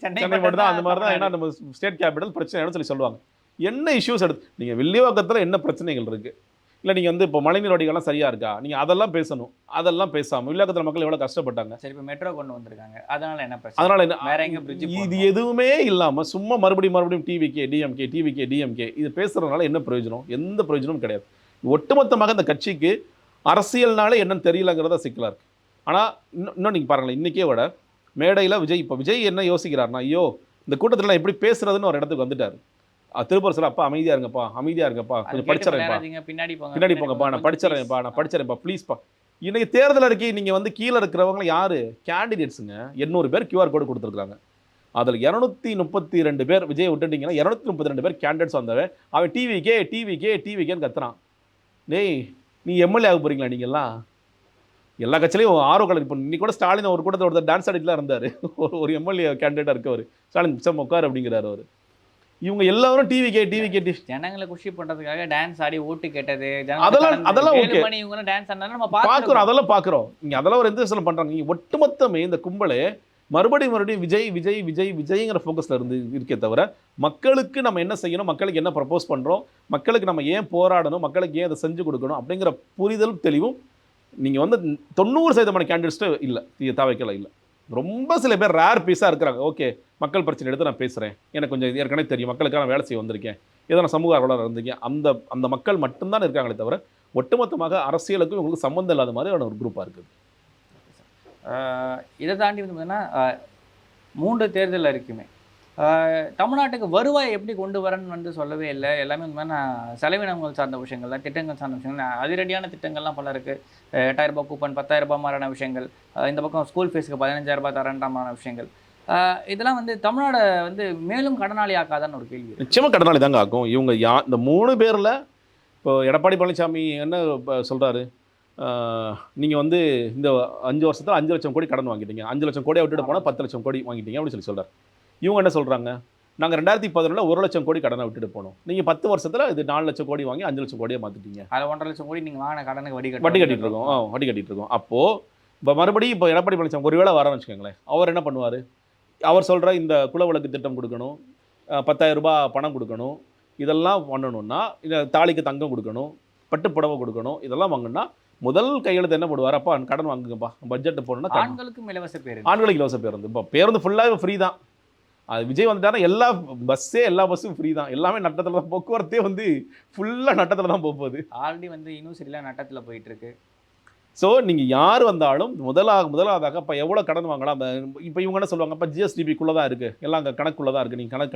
சென்னை மட்டும் தான் அந்த மாதிரி தான். ஏன்னா நம்ம ஸ்டேட் கேபிட்டல் பிரச்சனை சொல்லி சொல்லுவாங்க. என்ன இஷ்யூஸ் எடுத்து நீங்கள் வில்லிவாக்கத்தில் என்ன பிரச்சனைகள் இருக்குது, இல்லை நீங்கள் வந்து இப்போ மழைநீர் வடிகள்லாம் சரியாக இருக்கா, நீங்கள் அதெல்லாம் பேசணும். அதெல்லாம் பேசாமல் வில்லிவாக்கத்தில் மக்கள் எவ்வளோ கஷ்டப்பட்டாங்க. சரி, இப்போ மெட்ரோ கொண்டு வந்திருக்காங்க, அதனால என்ன பிரச்சனை? அதனால என்ன வேற எங்கே பிரிட்ஜ்? இது எதுவுமே இல்லாமல் சும்மா மறுபடியும் டிவிகே டிஎம்கே இது பேசுகிறதுனால என்ன பிரயோஜனம்? எந்த பிரயோஜனமும் கிடையாது. ஒட்டுமொத்தமாக இந்த கட்சிக்கு அரசியல்னாலே என்னன்னு தெரியலங்கிறத சிக்கலாக இருக்குது. ஆனால் இன்னும் நீங்கள் பாருங்களேன், இன்றைக்கே விட மேடையில் விஜய் என்ன யோசிக்கிறாருன்னா, ஐயோ இந்த கூட்டத்தில் எப்படி பேசுறதுன்னு ஒரு இடத்துக்கு வந்துட்டார். திருப்பூர் சொல்ல, அப்பா அமைதியாக இருங்கப்பா, கொஞ்சம் படிச்சிடறேன்ப்பா, பின்னாடி போங்கப்பா, நான் படிச்சிடறேன்ப்பா ப்ளீஸ்ப்பா. இன்றைக்கி தேர்தல் அறிக்கை நீங்கள் வந்து கீழே இருக்கிறவங்க யார்? கேண்டிடேட்ஸுங்க. 800 பேர் QR கோடு கொடுத்துருக்காங்க. அதில் 232 பேர் விஜய் விட்டுட்டிங்கன்னா 232 பேர் கேண்டிடேட்ஸ் வந்தவன். அவன் டிவிக்கேன்னு கத்துறான். டேய், நீ எம்எல்ஏ ஆக போகிறீங்களா? நீங்கள்லாம் எல்லா கட்சியிலையும் ஆர்வம். இப்போ இன்னைக்கு கூட ஸ்டாலின் ஒரு கூட்டத்தில் ஒருத்தர் டான்ஸ் ஆடிட்டுலாம் இருந்தார். ஒரு எம்எல்ஏ கேண்டிடேட்டாக இருக்கவர். ஸ்டாலின் பிச்சம் உட்கார் அப்படிங்கிறார் அவர். இவங்க எல்லாரும் டிவிகே ஜனங்களை குஷி பண்றதுக்காக டான்ஸ் ஆடி ஓட்டு கேட்டது, அதெல்லாம் ஓகே, இவங்க டான்ஸ் ஆடினாலும் நம்ம பார்க்குறோம், அதெல்லாம் பார்க்குறோம். இங்கே அதெல்லாம் ஒரு எந்த விஷயம் பண்ணுறாங்க. இங்கே ஒட்டுமொத்தமே இந்த கும்பலே மறுபடியும் விஜய்ங்கிற ஃபோக்கஸில் இருக்கே தவிர மக்களுக்கு நம்ம என்ன செய்யணும், மக்களுக்கு என்ன ப்ரப்போஸ் பண்ணுறோம், மக்களுக்கு நம்ம ஏன் போராடணும், மக்களுக்கு ஏன் அதை செஞ்சு கொடுக்கணும் அப்படிங்கிற புரிதல் தெளிவும் நீங்கள் வந்து 90% கேண்டிடேட்ஸ்ட்டு இல்லை. தவைக்கல இல்லை. ரொம்ப சில பேர் ரேர் பீஸாக இருக்கிறாங்க. ஓகே, மக்கள் பிரச்சனை எடுத்து நான் பேசுகிறேன், எனக்கு கொஞ்சம் ஏற்கனவே தெரியும், மக்களுக்கான வேலை செய்ய வந்திருக்கேன், ஏதோ நான் சமூக ஆர்வலர் இருந்திருக்கேன், அந்த மக்கள் மட்டும்தான் இருக்காங்களே தவிர ஒட்டுமொத்தமாக அரசியலுக்கும் இவங்களுக்கு சம்மந்தம் இல்லாத மாதிரியான ஒரு குரூப்பாக இருக்குது. இதை தாண்டி வந்து பார்த்தீங்கன்னா 3 தேர்தல் அறிக்கையுமே தமிழ்நாட்டுக்கு வருவாய் எப்படி கொண்டு வரேன்னு வந்து சொல்லவே இல்லை. எல்லாமே இந்த மாதிரி செலவினங்கள் சார்ந்த விஷயங்கள் தான், திட்டங்கள் சார்ந்த விஷயங்கள், அதிரடியான திட்டங்கள்லாம் பல இருக்குது. 8000 ரூபாய் கூப்பன், 10,000 ரூபாய் மாதிரியான விஷயங்கள், இந்த பக்கம் ஸ்கூல் ஃபீஸுக்கு 15,000 ரூபாய் தரேன்றமான விஷயங்கள், இதெல்லாம் வந்து தமிழ்நாடு வந்து மேலும் கடனாளி ஆக்காதான்னு ஒரு கேள்வி. நிச்சயமாக கடனாளி தாங்க ஆகும். இவங்க இந்த 3 பேரில் இப்போ எடப்பாடி பழனிசாமி என்ன சொல்கிறாரு, நீங்கள் வந்து இந்த 5 வருஷத்தில் 5 லட்சம் கோடி கடன் வாங்கிட்டீங்க, 5 லட்சம் கோடியை விட்டுட்டு போனால் 10 லட்சம் கோடி வாங்கிட்டீங்க அப்படின்னு சொல்லி சொல்கிறார். இவங்க என்ன சொல்கிறாங்க, நாங்கள் 2011 1 லட்சம் கோடி கடனை விட்டுட்டு போனோம். நீங்கள் 10 வருஷத்தில் இது 4 லட்சம் கோடி வாங்கி 5 லட்சம் கோடியாக மாற்றிட்டீங்க. அதில் 1.5 லட்சம் கோடி நீங்கள் வாங்கின கடனுக்கு வட்டி கட்டிட்டு இருக்கோம். வட்டி கட்டிட்டு இருக்கோம். அப்போது இப்போ மறுபடியும் இப்போ எடப்பாடி பழனிசாமி ஒருவேளை வரன்னு வச்சுக்கோங்களேன், அவர் என்ன பண்ணுவார்? அவர் சொல்கிற இந்த குலவிளக்கு திட்டம் கொடுக்கணும், 10,000 ரூபாய் பணம் கொடுக்கணும், இதெல்லாம் பண்ணணும்னா, இந்த தாலிக்கு தங்கம் கொடுக்கணும், பட்டு புடவை கொடுக்கணும், இதெல்லாம் வாங்கினா முதல் கையெழுத்து என்ன போடுவார்? அப்பா கடன் வாங்குங்கப்பா, பட்ஜெட் போடணும்னா ஆண்களுக்கும் இலவச பேருந்து. ஆண்களுக்கு இலவச பேருந்து. இப்போ பேருந்து ஃபுல்லாகவே ஃப்ரீ தான். அது விஜய் வந்துட்டாருன்னா எல்லா பஸ்ஸும் ஃப்ரீ தான். எல்லாமே நட்டத்தில் தான், போக்குவரத்தே வந்து ஃபுல்லாக நட்டத்தில் தான் போகுது. ஆல்ரெடி வந்து யூனிவர்சிட்டியில் நட்டத்தில் போயிட்டு இருக்கு. ஸோ நீங்கள் யார் வந்தாலும் முதலாவதாக இப்போ எவ்வளோ கடன் வாங்கலாம்? இப்போ இவங்க என்ன சொல்லுவாங்க? இப்போ ஜிஎஸ்டிபிக்குள்ளே தான் இருக்குது, எல்லாம் அங்கே கணக்குள்ளே தான் இருக்குது, நீங்கள்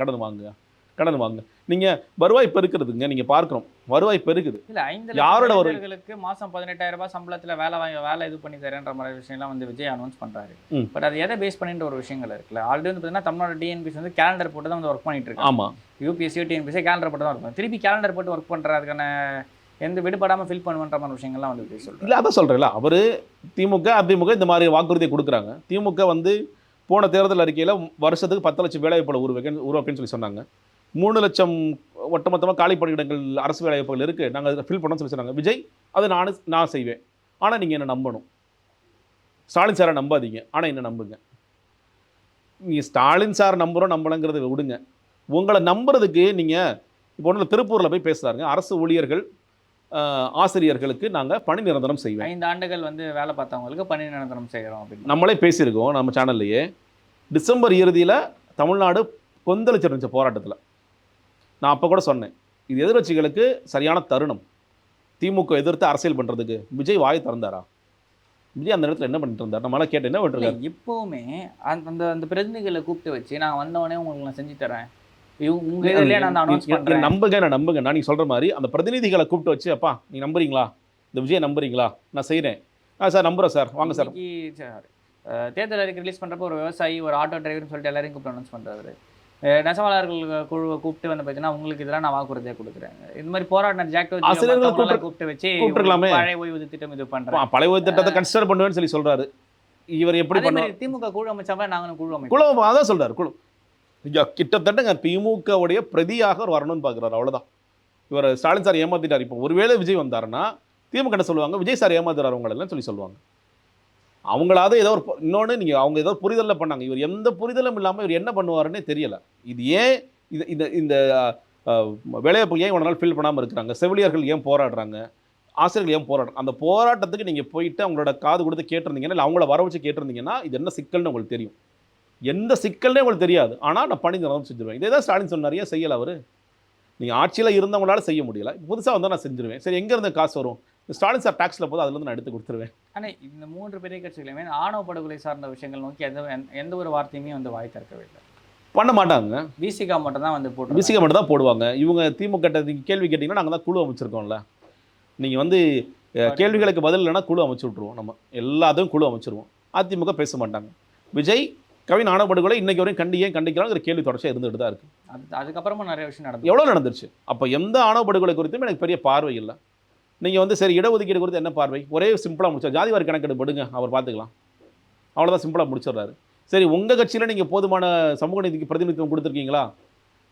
கடன் வாங்க. நீங்கள் வருவாய் பெருக்கிறதுங்க, நீங்கள் பார்க்குறோம் வருவாய் பெருக்குது. இல்லை 5 யாரோட வருவர்களுக்கு மாதம் 18,000 ரூபாய் சம்பளத்தில் வேலை இது பண்ணி தரேன்ற மாதிரி விஷயம்லாம் வந்து விஜய் அனௌன்ஸ் பண்ணுறாரு. பட் அது எதை பேஸ் பண்ணின்ற ஒரு விஷயங்கள் இருக்குல்ல. ஆல்ரெடி வந்து பார்த்தீங்கன்னா தமிழ்நாடு டிஎன்பிசி வந்து கேலண்டர் போட்டு தான் வந்து ஒர்க் பண்ணிட்டு இருக்கு. ஆமாம், யூபிஎஸ்சி டிஎன்பிசி கேலண்டர் போட்டு தான் ஒர்க் பண்ணும். திருப்பி கேலண்டர் போட்டு ஒர்க் பண்ணுறதுக்கான எந்த விடுபடாமல் ஃபில் பண்ணுன்ற மாதிரி விஷயங்கள்லாம் வந்து விஜய் சொல்கிறார். இல்லை அதான் சொல்கிறேன்ல, அவர் திமுக அதிமுக இந்த மாதிரி வாக்குறுதியை கொடுக்குறாங்க. திமுக வந்து போன தேர்தல் அறிக்கையில் வருஷத்துக்கு 10 லட்சம் வேலைவாய்ப்புகள் உருவாக்குன்னு சொல்லி சொன்னாங்க. 3 லட்சம் ஒட்டுமொத்தமாக காலி பணியிடங்கள் அரசு வேலைவாய்ப்புகள் இருக்குது, நாங்கள் அதை ஃபில் பண்ணோம்னு சொல்லி சொன்னாங்க. விஜய் அதை நான் செய்வேன், ஆனால் நீங்கள் என்ன நம்பணும். ஸ்டாலின் சாரை நம்பாதீங்க, ஆனால் என்ன நம்புங்க. நீங்கள் ஸ்டாலின் சார் நம்பலங்கிறத விடுங்க. உங்களை நம்புறதுக்கு நீங்கள் இப்போ ஒன்றில் திருப்பூரில் போய் பேசுகிறாருங்க, அரசு ஊழியர்கள் ஆசிரியர்களுக்கு நாங்கள் பணி நிரந்தரம் செய்வோம். 5 ஆண்டுகள் வந்து வேலை பார்த்தவங்களுக்கு பணி நிரந்தரம் செய்கிறோம் அப்படின்னு நம்மளே பேசியிருக்கோம் நம்ம சேனல்லையே. டிசம்பர் இறுதியில் தமிழ்நாடு கொந்தளிச்சிருந்துச்சு போராட்டத்தில். நான் அப்போ கூட சொன்னேன், இது எதிர்க்கட்சிகளுக்கு சரியான தருணம். திமுக எதிர்த்து அரசியல் பண்ணுறதுக்கு விஜய் வாய் திறந்தாரா? விஜய் அந்த இடத்துல என்ன பண்ணிட்டு இருந்தார்? நம்மளால கேட்டு என்ன பண்ணிருக்காரு? இப்போவுமே அந்த அந்த பிரதிநிதிகளை கூப்பிட்டு வச்சு நான் வந்தவொடனே உங்களுக்கு நான் செஞ்சு தரேன், உங்க இதுலயே நான் அனௌன்ஸ் பண்றேன், நம்புங்க. நான் சொல்ற மாதிரி அந்த பிரதிநிதிகளை கூப்பிட்டு வச்சு, அப்பா நீ நம்புறீங்களா, இந்த விஜய் நம்புறீங்களா, நான் செய்கிறேன், சார் நம்புறேன் சார், வாங்க சார். தேர்தல் அறிக்கை ரிலீஸ் பண்ணுறப்போ ஒரு விவசாயி, ஒரு ஆட்டோ டிரைவர்னு சொல்லிட்டு எல்லாரையும் கூப்பிட்டு அனௌன்ஸ் பண்ணுறாரு. நெசவாளர்கள் குழுவை கூப்பிட்டு வந்து பார்த்தீங்கன்னா உங்களுக்கு இதெல்லாம் நான் வாக்குறுதியாக கொடுக்குறேன். இந்த மாதிரி போராட்டம் ஜாக்டோ கூப்பிட்டு வச்சு பழைய ஓய்வு திட்டம் இது பண்ணுறேன், பழைய ஓய்வு திட்டத்தை கன்சிடர் பண்ணுவேன்னு சொல்றாரு. இவர் எப்படி பண்ணுவார்? திமுக குழு அமைச்சாம நாங்களும் குழு அதான் சொல்றாரு. குழு கிட்டத்தட்ட திமுகவுடைய பிரதியாக வரணும்னு பார்க்குறாரு, அவ்வளோதான். இவர் ஸ்டாலின் சார் ஏமாத்திட்டார். இப்போ ஒருவேளை விஜய் வந்தாருன்னா திமுக என்ன சொல்லுவாங்க? விஜய் சார் ஏமாத்துறாரு அவங்களெல்லாம் சொல்லுவாங்க. அவங்களாவது ஏதோ ஒரு இன்னொன்று நீங்கள் அவங்க ஏதோ புரிதலில் பண்ணாங்க. இவர் எந்த புரிதலும் இல்லாமல் இவர் என்ன பண்ணுவாருன்னே தெரியலை. இது ஏன் இந்த இந்த வேலைவாய்ப்பு ஏன் இவ்வளோ நாள் ஃபில் பண்ணாமல் இருக்கிறாங்க? செவிலியர்கள் ஏன் போராடுறாங்க? ஆசிரியர்கள் ஏன் போராடுறாங்க? அந்த போராட்டத்துக்கு நீங்கள் போயிட்டு அவங்களோட காது கொடுத்து கேட்டிருந்தீங்கன்னா, இல்லை அவங்கள வர வச்சு கேட்டிருந்தீங்கன்னா இது என்ன சிக்கல்னு உங்களுக்கு தெரியும். எந்த சிக்கல்னே உங்களுக்கு தெரியாது, ஆனால் நான் பணி நிரந்தரம் செஞ்சுருவேன். இதே தான் ஸ்டாலின் சொன்னார். ஏன் செய்யலை அவர்? நீங்கள் ஆட்சியில் இருந்தவங்களால செய்ய முடியலை, புதுசாக வந்தால் நான் செஞ்சுருவேன். சரி, எங்கேருந்து காசு வரும்? ஸ்டாலின் சார் டாக்ஸில் போது அதுலேருந்து நான் எடுத்து கொடுத்துருவேன். ஆனால் இந்த 3 பெரிய கட்சிகளுமே ஆணவ படுகொலை சார்ந்த விஷயங்கள் நோக்கி எந்த ஒரு வார்த்தையுமே வந்து வாய் திறக்கவே இல்லை, பண்ண மாட்டாங்க. விசிகா மட்டும் தான் வந்து விசிகா மட்டும் தான் போடுவாங்க. இவங்க திமுக நீங்கள் கேள்வி கேட்டிங்கன்னா நாங்கள் தான் குழு அமைச்சிருக்கோம்ல. நீங்கள் வந்து கேள்விகளுக்கு பதில் இல்லைன்னா குழு அமைச்சு விட்ருவோம். நம்ம எல்லாத்தையும் குழு அமைச்சிருவோம். அதிமுக பேச மாட்டாங்க. விஜய் கவின் ஆணவ படுகொலை இன்னைக்கு வரையும் கண்டிக்கிறாங்கிற கேள்வி தொடர்ச்சியாக இருந்துகிட்டு தான் இருக்குது. அதுக்கப்புறமா நிறைய விஷயம் நடந்து எவ்வளோ நடந்துருச்சு. அப்போ எந்த ஆணவ படுகொலை குறித்தும் எனக்கு பெரிய பார்வை இல்லை. நீங்கள் வந்து சரி இடஒதுக்கீடு குறித்து என்ன பார்வை? ஒரே சிம்பிளாக முடிச்சார், ஜாதிவாரி கணக்கெடு படுங்க, அவர் பார்த்துக்கலாம், அவ்வளோதான், சிம்பிளாக முடிச்சிடுறாரு. சரி, உங்கள் கட்சியில் நீங்கள் போதுமான சமூக நீதிக்கு பிரதிநிதித்துவம் கொடுத்துருக்கீங்களா?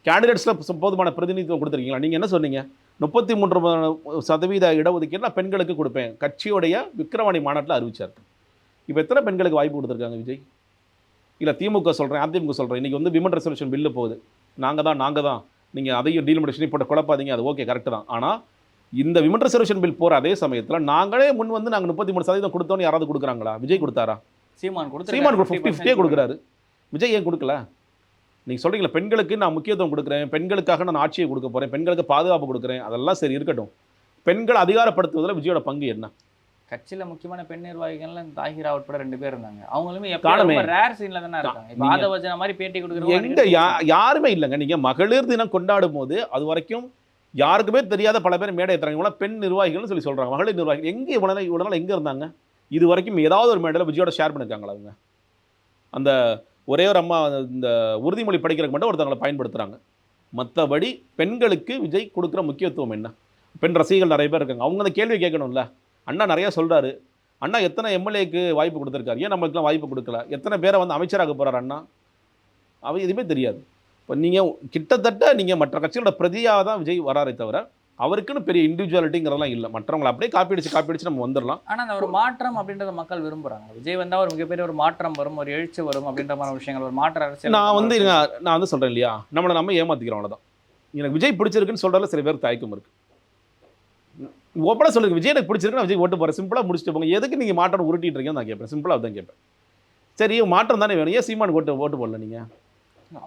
கேண்டிடேட்ஸில் போதுமான பிரதிநிதித்துவம் கொடுத்துருக்கீங்களா? நீங்கள் என்ன சொன்னீங்க? 33% இடஒதுக்கீடு நான் பெண்களுக்கு கொடுப்பேன், கட்சியோடைய விக்கிரவாணி மாநாட்டில் அறிவிச்சார். இப்போ எத்தனை பெண்களுக்கு வாய்ப்பு கொடுத்துருக்காங்க விஜய்? இல்லை திமுக சொல்கிறேன், அதிமுக சொல்கிறேன். இன்றைக்கி வந்து விமன் ரெசல்யூஷன் பில்லு போகுது. நாங்கள் தான் நீங்கள் அதையும் டீலிமிட்டேஷன் போட்டு குழப்பாதீங்க, அது ஓகே கரெக்டு தான். ஆனால் இந்த விமன் ரெசல்யூஷன் பில் போகிற அதே சமயத்தில் நாங்களே முன் வந்து நாங்கள் 33% கொடுத்தோன்னு யாராவது கொடுக்குறாங்களா? விஜய் கொடுத்தாரா? சீமான் 50-50 கொடுக்குறாரு. விஜய் ஏன் கொடுக்கல? நீங்கள் சொல்கிறீங்களா பெண்களுக்கு நான் முக்கியத்துவம் கொடுக்குறேன், பெண்களுக்காக நான் ஆட்சியை கொடுக்க போகிறேன், பெண்களுக்கு பாதுகாப்பு கொடுக்குறேன், அதெல்லாம் சரி இருக்கட்டும். பெண்கள் அதிகாரப்படுத்துவதில் விஜயோட பங்கு என்ன? கட்சியில் முக்கியமான பெண் நிர்வாகிகள்லாம் தாகிரா உட்பட 2 பேர் இருந்தாங்க. அவங்களுமே எப்பவுமே ரேர் சீன்ல தானே இருக்காங்க. இப்போ ஆதவஜன மாதிரி பேட்டி கொடுக்குறவங்க எங்க யாருமே இல்லைங்க. நீங்கள் மகளிர் தினம் கொண்டாடும் போது அது வரைக்கும் யாருக்குமே தெரியாத பல பேர் மேடை ஏற்றுறாங்க. இவ்வளோ பெண் நிர்வாகிகள்னு சொல்கிறாங்க. மகளிர் நிர்வாகிகள் எங்கே இவ்வளோ நாள் எங்கே இருந்தாங்க? இது வரைக்கும் ஏதாவது ஒரு மேடையில் விஜயோட ஷேர் பண்ணியிருக்காங்களா? அவங்க அந்த ஒரே ஒரு அம்மா இந்த உறுதிமொழி படிக்கிறதுக்கு மட்டும் ஒருத்தவங்களை பயன்படுத்துகிறாங்க. மற்றபடி பெண்களுக்கு விஜய் கொடுக்குற முக்கியத்துவம் என்ன? பெண் ரசிகர்கள் நிறைய பேர் இருக்காங்க. அவங்க அந்த கேள்வி கேட்கணும்ல. அண்ணா நிறையா சொல்கிறாரு. அண்ணா எத்தனை எம்எல்ஏக்கு வாய்ப்பு கொடுத்துருக்காரு, ஏன் நம்மளுக்குலாம் வாய்ப்பு கொடுக்கல? எத்தனை பேரை வந்து அமைச்சராக போகிறார் அண்ணா? அவ எதுவுமே தெரியாது. இப்போ நீங்கள் கிட்டத்தட்ட நீங்கள் மற்ற கட்சிகளோட பிரதியாக தான் விஜய் வராரே தவிர அவருக்குன்னு பெரிய இண்டிவிஜுவாலிட்டிங்கிறதெல்லாம் இல்லை. மற்றவங்களை அப்படியே காப்பி அடிச்சு நம்ம வந்துடலாம். ஆனால் அந்த ஒரு மாற்றம் அப்படின்றத மக்கள் விரும்புகிறாங்க. விஜய் வந்தால் ஒரு மிகப்பெரிய ஒரு மாற்றம் வரும், ஒரு எழுச்சி வரும் அப்படின்ற மாதிரி விஷயங்கள், ஒரு மாற்ற அரசியல். நான் வந்து சொல்கிறேன் இல்லையா, நம்ம ஏமாற்றிக்கிறோம், அவ்வளோதான். எனக்கு விஜய் பிடிச்சிருக்குன்னு சொல்கிறதுல சில பேர் தயக்கம் இருக்குது. ஓப்பனாக சொல்லுங்க, விஜய் எனக்கு பிடிச்சிருக்குன்னு விஜய் ஓட்டு போகிறேன், சிம்பிளாக முடிச்சுட்டு போங்க. எதுக்கு நீங்கள் மாற்றம் உருட்டிட்டு இருக்கீங்கன்னு நான் கேட்பேன். சிம்பிளாக தான் கேட்பேன். சரி, மாற்றம் தானே வேணும், ஏன் சீமானுக்கு ஓட்டு போடல நீங்கள்?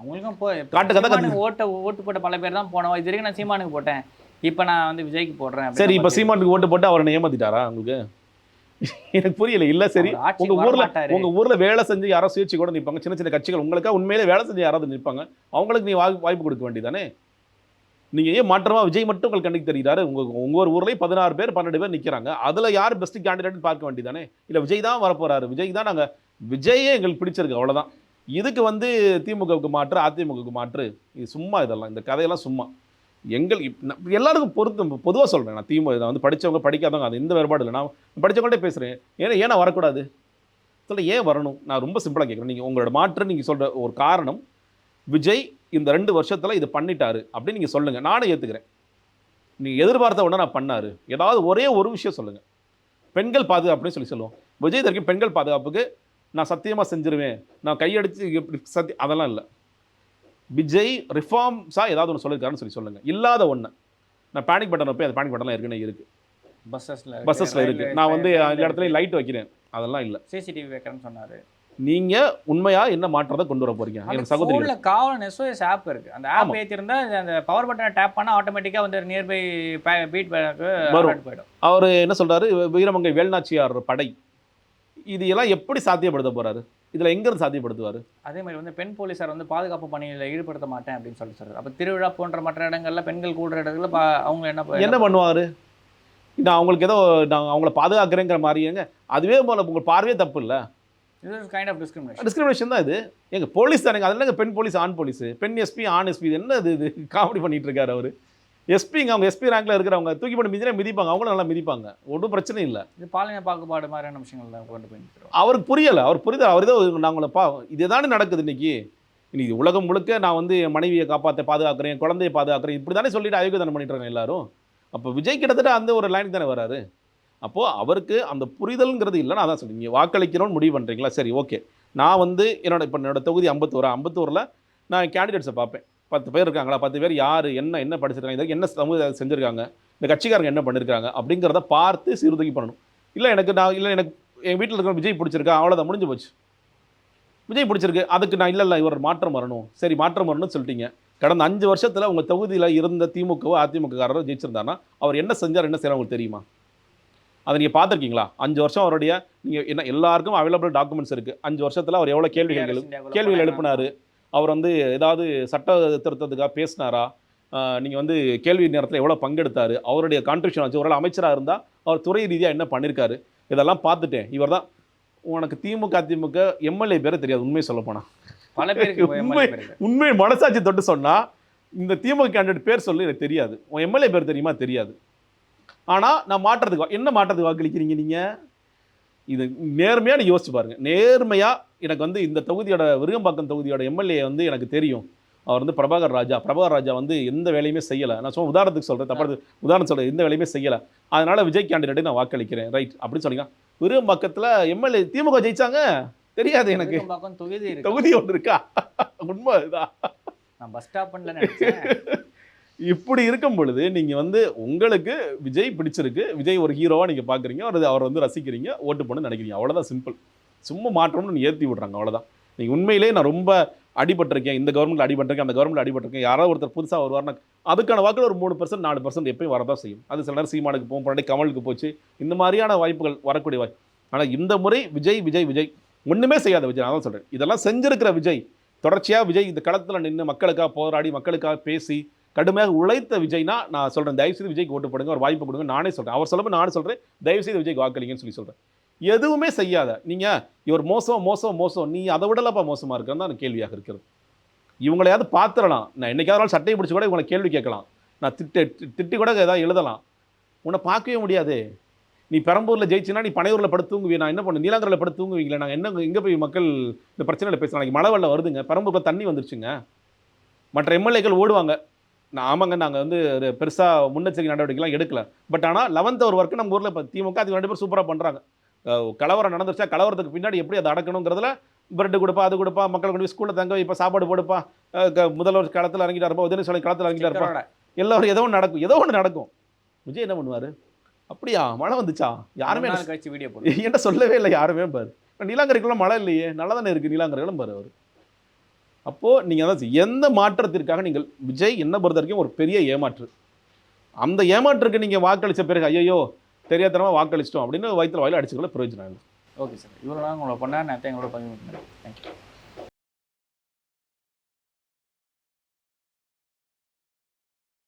அவங்களுக்கும் ஓட்டு போட்ட பல பேர் தான் போனோம். இது வரைக்கும் நான் சீமானுக்கு போட்டேன், இப்போ நான் வந்து விஜய்க்கு போடுறேன். சரி, இப்போ சீமானுக்கு ஓட்டு போட்டு அவரை ஏமாத்திட்டாரா உங்களுக்கு? எனக்கு புரியல. இல்லை, சரி, உங்க ஊர்ல வேலை செஞ்சு யாரோ சுயேட்சை கூட நிற்பாங்க, சின்ன சின்ன கட்சிகள். உங்களுக்கா உண்மையிலே வேலை செஞ்சு யாராவது நிற்பாங்க, அவங்களுக்கு நீ வாய்ப்பு கொடுக்க வேண்டியதானே? நீங்க ஏன் மாற்றமா விஜய் மட்டும் உங்களுக்கு கண்ணுக்கு தெரிகிறாரு? உங்க ஒரு ஊர்லயும் 16 பேர் 12 பேர் நிற்கிறாங்க, அதுல யார் பெஸ்ட் கேண்டிடேட்னு பார்க்க வேண்டியதானே? இல்லை விஜய் தான் வரப்போறாரு, விஜய் தான் நாங்கள், விஜயே எங்களுக்கு பிடிச்சிருக்கு, அவ்வளோதான். இதுக்கு வந்து திமுகவுக்கு மாற்று, அதிமுகவுக்கு மாற்று, இது சும்மா, இதெல்லாம் இந்த கதையெல்லாம் சும்மா. எல்லாருக்கும் பொதுவாக சொல்கிறேன். நான் இதை வந்து படித்தவங்க படிக்காதவங்க அது எந்த வேறுபாடு இல்லை. நான் படித்தவங்கள்ட்டே பேசுகிறேன். ஏன்னா வரக்கூடாது சொல்ல, ஏன் வரணும்? நான் ரொம்ப சிம்பிளாக கேட்குறேன். நீங்கள் உங்களோட மாற்று நீங்கள் சொல்கிற ஒரு காரணம், விஜய் இந்த 2 வருஷத்தில் இது பண்ணிட்டாரு அப்படின்னு நீங்கள் சொல்லுங்கள், நானே ஏற்றுக்கிறேன். நீங்கள் எதிர்பார்த்த உடனே நான் பண்ணார், ஏதாவது ஒரே ஒரு விஷயம் சொல்லுங்கள். பெண்கள் பாதுகாப்புன்னு சொல்லுவோம். விஜய் தரக்கு பெண்கள் பாதுகாப்புக்கு நான் சத்தியமாக செஞ்சிருவேன், நான் கையடிச்சு அதெல்லாம் இல்லை. விஜய் ரிஃபார்ம்ஸாக ஏதாவது ஒன்று சொல்லியிருக்காருன்னு சொல்லுங்கள். இல்லாத ஒன்று, நான் பேனிக் பட்டன் போய் அந்த பேனிக் பட்டன்லாம் இருக்குன்னு இருக்குது, பஸ்ஸஸில் இருக்குது. நான் வந்து அந்த இடத்துல லைட் வைக்கிறேன், அதெல்லாம் இல்லை. சிசிடிவி வைக்கிறேன்னு சொன்னார். நீங்கள் உண்மையாக என்ன மாற்றத்தை கொண்டு வர போகிறீங்க? எனக்கு சகோதரி காவலன் SOS ஆப் இருக்குது, அந்த ஆப் ஏற்றிருந்தா அந்த பவர் பட்டனை டேப் பண்ணால் ஆட்டோமேட்டிக்காக வந்து நியர்பை பீட் வரும் போயிடும். அவர் என்ன சொல்கிறாரு, வீரமங்கை வேல்நாச்சியார் படை, இது எல்லாம் எப்படி சாத்தியப்படுத்த போகிறாரு? இதில் எங்கேருந்து சாத்தியப்படுத்துவார்? அதே மாதிரி வந்து பெண் போலீஸார் வந்து பாதுகாப்பு பணியில் ஈடுபடுத்த மாட்டேன் அப்படின்னு சொல்கிறார். அப்போ திருவிழா போன்ற மற்ற இடங்கள்ல பெண்கள் கூடுற இடத்துல அவங்க என்ன பண்ணுவார்? நான் அவங்களுக்கு ஏதோ நான் அவங்கள பாதுகாக்கிறேங்கிற மாதிரிங்க, அதுவே போல உங்கள் பார்வையே தப்பு இல்லை. இது கைண்ட் ஆஃப் டிஸ்கிரிமினேஷன் தான் இது. எங்க போலீஸ் தானேங்க, அது என்னங்க பெண் போலீஸ் ஆண் போலீஸ், பெண் எஸ்பி ஆண் எஸ்பி, இது என்ன இது காமெடி பண்ணிட்டு இருக்காரு அவர்? எஸ்பிங்க, அவங்க எஸ்பி ரேங்க்ல இருக்கிறவங்க தூக்கி போட்டு மிதினா மிதிப்பாங்க, அவங்களும் நல்லா மிதிப்பாங்க, ஒன்றும் பிரச்சனை இல்லை. இது பாலின பாகுபாடு மாதிரியான விஷயங்கள் கொண்டு போய் அவருக்கு புரியலை. அவர் புரியுது, அவர் ஏதோ நாங்கள இதுதானே நடக்குது இன்னைக்கு உலகம் முழுக்க. நான் வந்து என் மனைவியை காப்பாற்ற பாதுகாக்கிறேன், குழந்தையை பாதுகாக்கிறேன், இப்படி தானே சொல்லிட்டு அயோக்கியதானம் பண்ணிட்டு இருக்காங்க எல்லாரும். அப்போ விஜய் கிட்டத்தட்ட அந்த ஒரு லைனுக்கு தானே வராரு. அப்போது அவருக்கு அந்த புரிதல்ங்கிறது இல்லைன்னு அதான் சொல்லி, நீங்கள் வாக்களிக்கணும்னு முடிவு பண்ணுறீங்களா? சரி, ஓகே. நான் வந்து என்னோட தொகுதி 54 நான் கேண்டிடேட்ஸை பார்ப்பேன். 10 பேர் இருக்காங்களா, 10 பேர் யார், என்ன படிச்சிருக்காங்க, இதுக்கு என்ன சமூகம் செஞ்சுருக்காங்க, இந்த கட்சிக்காரங்க என்ன பண்ணியிருக்காங்க அப்படிங்கிறத பார்த்து சீர்தூக்கி பண்ணணும். இல்லை எனக்கு என் வீட்டில் இருக்கிற விஜய் பிடிச்சிருக்கா, அவ்வளோதான், முடிஞ்சு போச்சு. விஜய் பிடிச்சிருக்கு, அதுக்கு நான் இல்லை இவர் மாற்றம் வரணும். சரி, மாற்றம் வரணும்னு சொல்லிட்டீங்க. கடந்த 5 வருஷத்தில் உங்கள் தொகுதியில் இருந்த திமுகவோ அதிமுககாரரோ ஜெயிச்சிருந்தாருன்னா அவர் என்ன செஞ்சார், என்ன செய்யறாங்க உங்களுக்கு தெரியுமா? அதை நீங்கள் பார்த்துருக்கீங்களா? 5 வருஷம் அவருடைய நீங்கள் என்ன எல்லாருக்கும் அவைலபிள் டாக்குமெண்ட்ஸ் இருக்குது. 5 வருஷத்தில் அவர் எவ்வளோ கேள்விகள் எழுப்பினார், அவர் வந்து ஏதாவது சட்ட திருத்தத்துக்காக பேசினாரா, நீங்கள் வந்து கேள்வி நேரத்தில் எவ்வளோ பங்கெடுத்தார், அவருடைய கான்ட்ரிபியூஷன் வச்சு ஒரு அமைச்சராக இருந்தால் அவர் துறை ரீதியாக என்ன பண்ணியிருக்காரு, இதெல்லாம் பார்த்துட்டேன். இவர் தான் உனக்கு திமுக எம்எல்ஏ பேரை தெரியாது, உண்மையை சொல்ல போனால் பல பேருக்கு உண்மை மனசாட்சி தொட்டு சொன்னால் இந்த திமுக கேண்டிடேட் பேர் சொல்லி எனக்கு தெரியாது, உன் எம்எல்ஏ பேர் தெரியுமா? தெரியாது. ஆனால் நான் மாற்றத்துக்கு என்ன மாற்றத்துக்கு வாக்களிக்கிறீங்க நீங்கள்? இது நேர்மையாக யோசிச்சு பாருங்கள். நேர்மையாக எனக்கு வந்து இந்த தொகுதியோட விருகம்பாக்கம் தொகுதியோட எம்எல்ஏ வந்து எனக்கு தெரியும், அவர் வந்து பிரபாகர் ராஜா வந்து எந்த வேலையுமே செய்யலை. நான் சும்மா உதாரணத்துக்கு சொல்கிறேன், தப்பாக உதாரணம் சொல்கிறேன், எந்த வேலையுமே செய்யலை, அதனால் விஜய் கேண்டிடேட்டை நான் வாக்களிக்கிறேன், ரைட் அப்படின்னு சொன்னீங்க. விருகம்பாக்கத்தில் எம்எல்ஏ திமுக ஜெயிச்சாங்க, தெரியாது எனக்கு. தொகுதி ஒன்று இருக்கா? உண்மை இதுதான். நான் பஸ் ஸ்டாப் பண்ணல. இப்படி இருக்கும் பொழுது நீங்கள் வந்து உங்களுக்கு விஜய் பிடிச்சிருக்கு, விஜய் ஒரு ஹீரோவாக நீங்கள் பார்க்குறீங்க, அவர் வந்து ரசிக்கிறீங்க, ஓட்டு போன்னு நினைக்கிறீங்க, அவ்வளோதான், சிம்பிள். சும்மா மாற்றம்னு நீ ஏற்றி விட்றாங்க, அவ்வளோதான். நீங்கள் உண்மையிலே நான் ரொம்ப அடிபட்டிருக்கேன், இந்த கவர்மெண்ட்டில் அடிபட்டிருக்கேன், அந்த கவர்மெண்ட்டில் அடிபட்டிருக்கேன், யாராவது ஒருத்தர் புதுசாக வருவார்னா அதுக்கான வாக்கில் ஒரு 3% 4% எப்பயும் வரதான் செய்யும். அது சில நேரம் சீமானுக்கு போகும், பழைய கமலுக்கு போச்சு, இந்த மாதிரியான வாய்ப்புகள் வரக்கூடிய வாய்ப்பு. ஆனால் இந்த முறை விஜய் ஒன்றுமே செய்யாத விஜய், நான் தான் சொல்கிறேன். இதெல்லாம் செஞ்சிருக்கிற விஜய், தொடர்ச்சியாக விஜய் இந்த களத்தில் நின்று மக்களுக்காக போராடி, மக்களுக்காக பேசி கடுமையாக உழைத்த விஜய்னா நான் சொல்கிறேன், தயவுசெய்து விஜய்க்கு ஓட்டு போடுங்க, ஒரு வாய்ப்பு கொடுங்க, நானே சொல்கிறேன். அவர் சொல்லும்போது நானும் சொல்கிறேன், தயவுசெய்து விஜய்க்கு வாக்களிங்கன்னு சொல்கிறேன். எதுவுமே செய்யாத நீங்கள் இவர் மோசம், நீ அதை விடலப்பா மோசமாக இருக்கிறது தான் கேள்வியாக இருக்கிறது. இவங்களையாவது பார்த்துடலாம், நான் என்னைக்காவது சட்டையை பிடிச்சி கூட இவங்களை கேள்வி கேட்கலாம், நான் திட்டி கூட ஏதாவது எழுதலாம், உன்னை பார்க்கவே முடியாது. நீ பெரம்பூரில் ஜெயிச்சுன்னா நீ பனையூரில் படுத்து தூங்குவீ, நான் என்ன பண்ணு நீலாங்கரில் படுத்து தூங்குவீங்களே, நாங்கள் எங்கே போய் மக்கள் இந்த பிரச்சனையில் பேசலாம். நாளைக்கு மழை வெள்ளம் வருதுங்க, பெரம்பூரில் தண்ணி வந்துருச்சுங்க, மற்ற எம்எல்ஏக்கள் ஓடுவாங்க. ஆமாங்க நாங்கள் வந்து ஒரு பெருசாக முன்னெச்சரிக்கை நடவடிக்கைலாம் எடுக்கல. பட் ஆனால் 11th ஒரு ஒர்க்கு நம்ம ஊரில் இப்போ திமுக அது 2 பேர் சூப்பராக பண்ணுறாங்க. கலவரம் நடந்துருச்சா கலவரத்துக்கு பின்னாடி எப்படி அதை அடக்கணுங்கிறதுல பிரெட் கொடுப்பா, அது கொடுப்பா, மக்களை கொண்டு போய் ஸ்கூலில் தங்க வைப்பா, சாப்பாடு போடுப்பா, முதல்வர் களத்தில் இறங்கிட்டா இருப்பா, உதயநிதி களத்தில் இறங்கிட்டா இருப்பா, சிக்கரோட. எல்லாரும் ஏதோ ஒன்று நடக்கும். விஜய் என்ன பண்ணுவார்? அப்படியா மழை வந்துச்சா? யாருமே ரொம்ப நாள் கழிச்சு வீடியோ போடு. என்கிட்ட சொல்லவே இல்லை யாருமே பாரு. நீலாங்கரைக்குள்ள மழை இல்லையே, நல்லா தானே இருக்குது நீலாங்கரைகளும் பாரு அவர். அப்போது நீங்கள் அதான் எந்த மாற்றத்திற்காக நீங்கள் விஜய் என்ன பொறுத்த வரைக்கும் ஒரு பெரிய ஏமாற்று. அந்த ஏமாற்றுக்கு நீங்கள் வாக்களித்த பிறகு ஐயோ தெரியாதனமாக வாக்களிச்சிட்டோம் அப்படின்னு வயிற்றுல வாயில அடிச்சுக்கொள்ள பிரயோஜனம் இல்லை. ஓகே சார், இவ்வளோ நாள் உங்களை பண்ண நேரத்தை எங்களோட பகிர்ந்து. தேங்க்யூ.